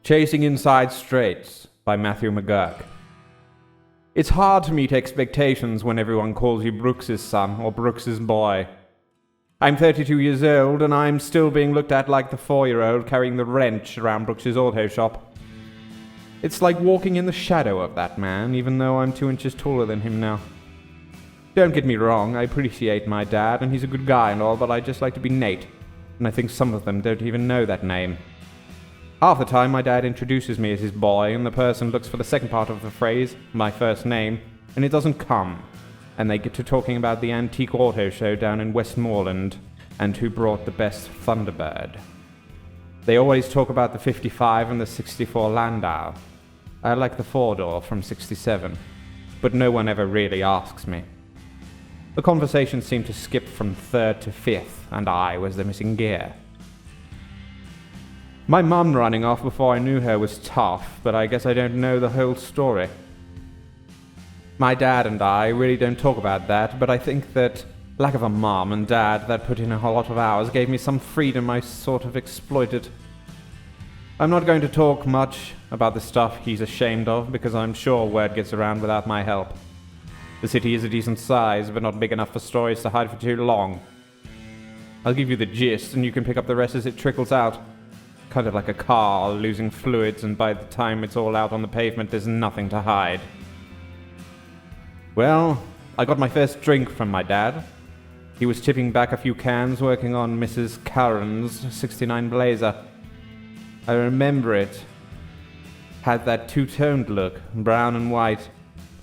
Chasing Inside Straits by Matthew McGuirk. It's hard to meet expectations when everyone calls you Brooks's son or Brooks's boy. I'm 32 years old and I'm still being looked at like the 4-year-old carrying the wrench around Brooks's auto shop. It's like walking in the shadow of that man, even though I'm 2 inches taller than him now. Don't get me wrong, I appreciate my dad and he's a good guy and all, but I just like to be Nate, and I think some of them don't even know that name. Half the time my dad introduces me as his boy and the person looks for the second part of the phrase, my first name, and it doesn't come. And they get to talking about the antique auto show down in Westmoreland and who brought the best Thunderbird. They always talk about the 55 and the 64 Landau. I like the 4-door from 67, but no one ever really asks me. The conversation seemed to skip from 3rd to 5th, and I was the missing gear. My mum running off before I knew her was tough, but I guess I don't know the whole story. My dad and I really don't talk about that, but I think that lack of a mum and dad that put in a whole lot of hours gave me some freedom I sort of exploited. I'm not going to talk much about the stuff he's ashamed of, because I'm sure word gets around without my help. The city is a decent size, but not big enough for stories to hide for too long. I'll give you the gist, and you can pick up the rest as it trickles out. Kind of like a car losing fluids, and by the time it's all out on the pavement, there's nothing to hide. Well, I got my first drink from my dad. He was tipping back a few cans working on Mrs. Curran's 69 Blazer. I remember it. Had that two-toned look, brown and white.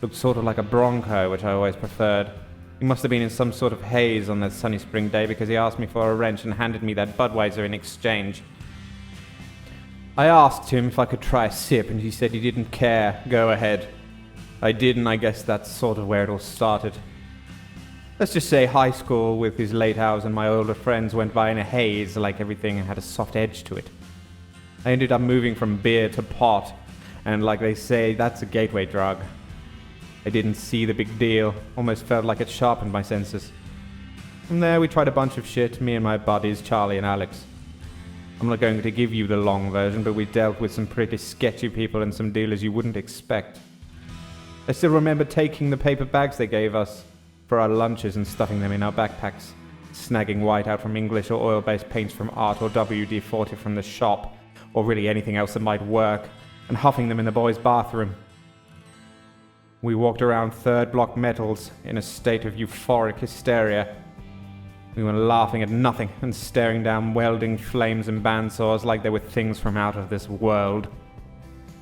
Looked sort of like a Bronco, which I always preferred. He must have been in some sort of haze on that sunny spring day, because he asked me for a wrench and handed me that Budweiser in exchange. I asked him if I could try a sip, and he said he didn't care. Go ahead. I did, and I guess that's sort of where it all started. Let's just say high school with his late hours and my older friends went by in a haze, like everything had a soft edge to it. I ended up moving from beer to pot, and like they say, that's a gateway drug. I didn't see the big deal, almost felt like it sharpened my senses. From there we tried a bunch of shit, me and my buddies, Charlie and Alex. I'm not going to give you the long version, but we dealt with some pretty sketchy people and some dealers you wouldn't expect. I still remember taking the paper bags they gave us for our lunches and stuffing them in our backpacks, snagging white out from English or oil-based paints from Art or WD-40 from the shop, or really anything else that might work, and huffing them in the boys' bathroom. We walked around third block metals in a state of euphoric hysteria. We were laughing at nothing and staring down welding flames and bandsaws like they were things from out of this world.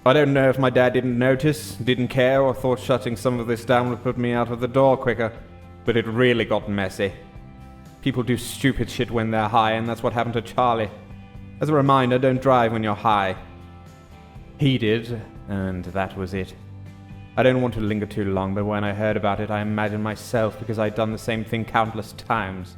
I don't know if my dad didn't notice, didn't care, or thought shutting some of this down would put me out of the door quicker, but it really got messy. People do stupid shit when they're high, and that's what happened to Charlie. As a reminder, don't drive when you're high. He did, and that was it. I don't want to linger too long, but when I heard about it, I imagined myself, because I'd done the same thing countless times.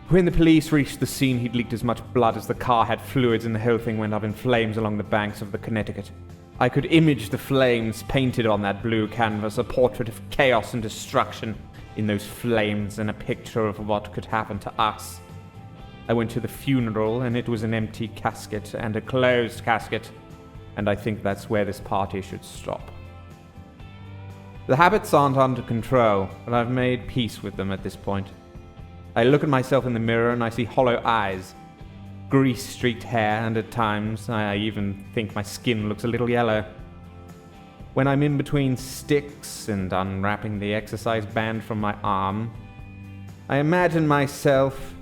When the police reached the scene, he'd leaked as much blood as the car had fluids, and the whole thing went up in flames along the banks of the Connecticut. I could image the flames painted on that blue canvas, a portrait of chaos and destruction in those flames, and a picture of what could happen to us. I went to the funeral, and it was an empty casket and a closed casket, and I think that's where this party should stop. The habits aren't under control, but I've made peace with them at this point. I look at myself in the mirror and I see hollow eyes, grease-streaked hair, and at times I even think my skin looks a little yellow. When I'm in between sticks and unwrapping the exercise band from my arm, I imagine myself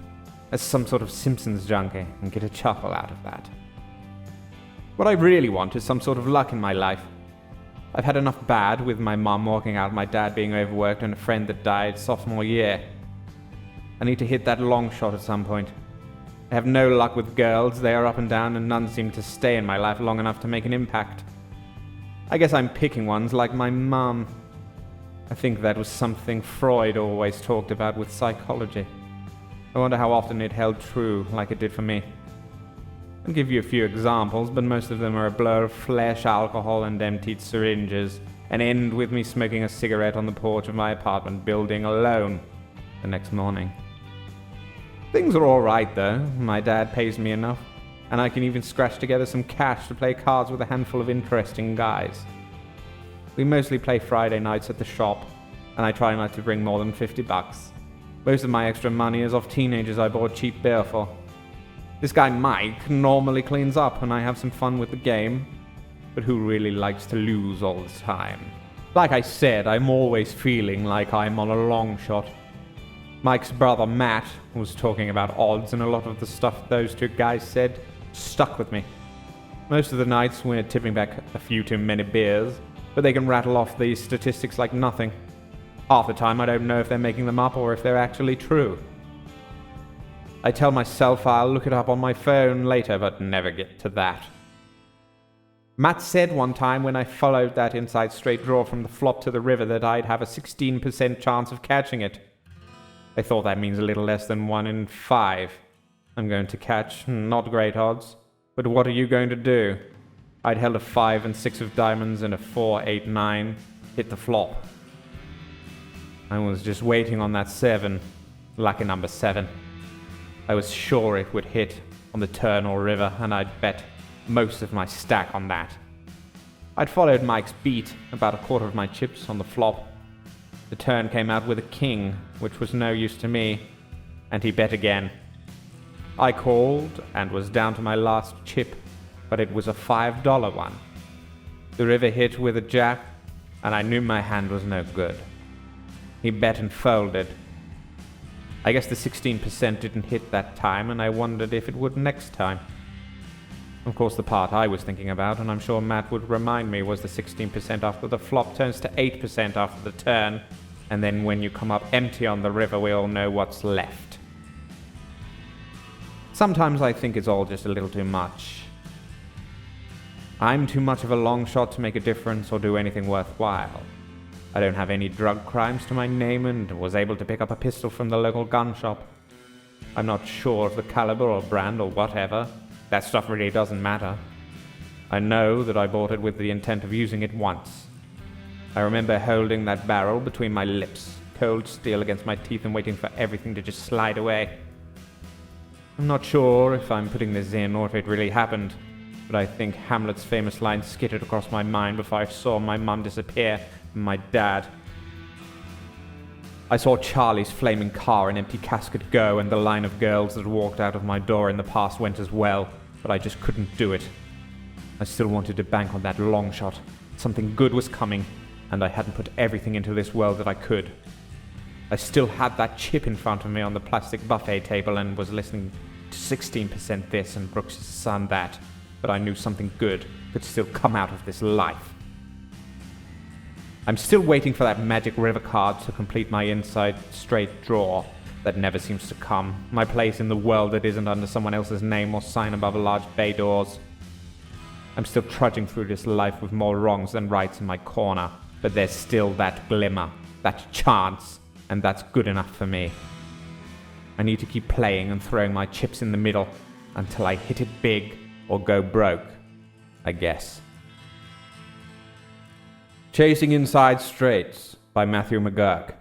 as some sort of Simpsons junkie and get a chuckle out of that. What I really want is some sort of luck in my life. I've had enough bad with my mum walking out, my dad being overworked, and a friend that died sophomore year. I need to hit that long shot at some point. I have no luck with girls, they are up and down, and none seem to stay in my life long enough to make an impact. I guess I'm picking ones like my mum. I think that was something Freud always talked about with psychology. I wonder how often it held true, like it did for me. I'll give you a few examples, but most of them are a blur of flesh, alcohol, and emptied syringes, and end with me smoking a cigarette on the porch of my apartment building alone the next morning. Things are all right, though. My dad pays me enough. and I can even scratch together some cash to play cards with a handful of interesting guys. We mostly play Friday nights at the shop, and I try not to bring more than $50. Most of my extra money is off teenagers I bought cheap beer for. This guy Mike normally cleans up and I have some fun with the game, but who really likes to lose all the time? Like I said, I'm always feeling like I'm on a long shot. Mike's brother Matt was talking about odds, and a lot of the stuff those two guys said stuck with me. Most of the nights we're tipping back a few too many beers, but they can rattle off these statistics like nothing. Half the time I don't know if they're making them up or if they're actually true. I tell myself I'll look it up on my phone later, but never get to that. Matt said one time when I followed that inside straight draw from the flop to the river that I'd have a 16% chance of catching it. I thought that means a little less than 1 in 5. I'm going to catch, not great odds, but what are you going to do? I'd held a 5 and 6 of diamonds and a 4, 8, 9, hit the flop. I was just waiting on that 7, lucky number 7. I was sure it would hit on the turn or river, and I'd bet most of my stack on that. I'd followed Mike's beat, about a quarter of my chips on the flop. The turn came out with a king, which was no use to me, and he bet again. I called and was down to my last chip, but it was a $5 one. The river hit with a jack, and I knew my hand was no good. He bet and folded. I guess the 16% didn't hit that time, and I wondered if it would next time. Of course, the part I was thinking about, and I'm sure Matt would remind me, was the 16% after the flop turns to 8% after the turn, and then when you come up empty on the river, we all know what's left. Sometimes I think it's all just a little too much. I'm too much of a long shot to make a difference or do anything worthwhile. I don't have any drug crimes to my name and was able to pick up a pistol from the local gun shop. I'm not sure of the caliber or brand or whatever. That stuff really doesn't matter. I know that I bought it with the intent of using it once. I remember holding that barrel between my lips, cold steel against my teeth, and waiting for everything to just slide away. I'm not sure if I'm putting this in or if it really happened, but I think Hamlet's famous line skittered across my mind before I saw my mum disappear and my dad. I saw Charlie's flaming car and empty casket go, and the line of girls that walked out of my door in the past went as well, but I just couldn't do it. I still wanted to bank on that long shot. Something good was coming, and I hadn't put everything into this world that I could. I still had that chip in front of me on the plastic buffet table and was listening to 16% this and Brooks' Son that, but I knew something good could still come out of this life. I'm still waiting for that magic river card to complete my inside straight draw that never seems to come, my place in the world that isn't under someone else's name or sign above a large bay doors. I'm still trudging through this life with more wrongs than rights in my corner, but there's still that glimmer, that chance, and that's good enough for me. I need to keep playing and throwing my chips in the middle until I hit it big or go broke, I guess. Chasing Inside Straits by Matt McGuirk.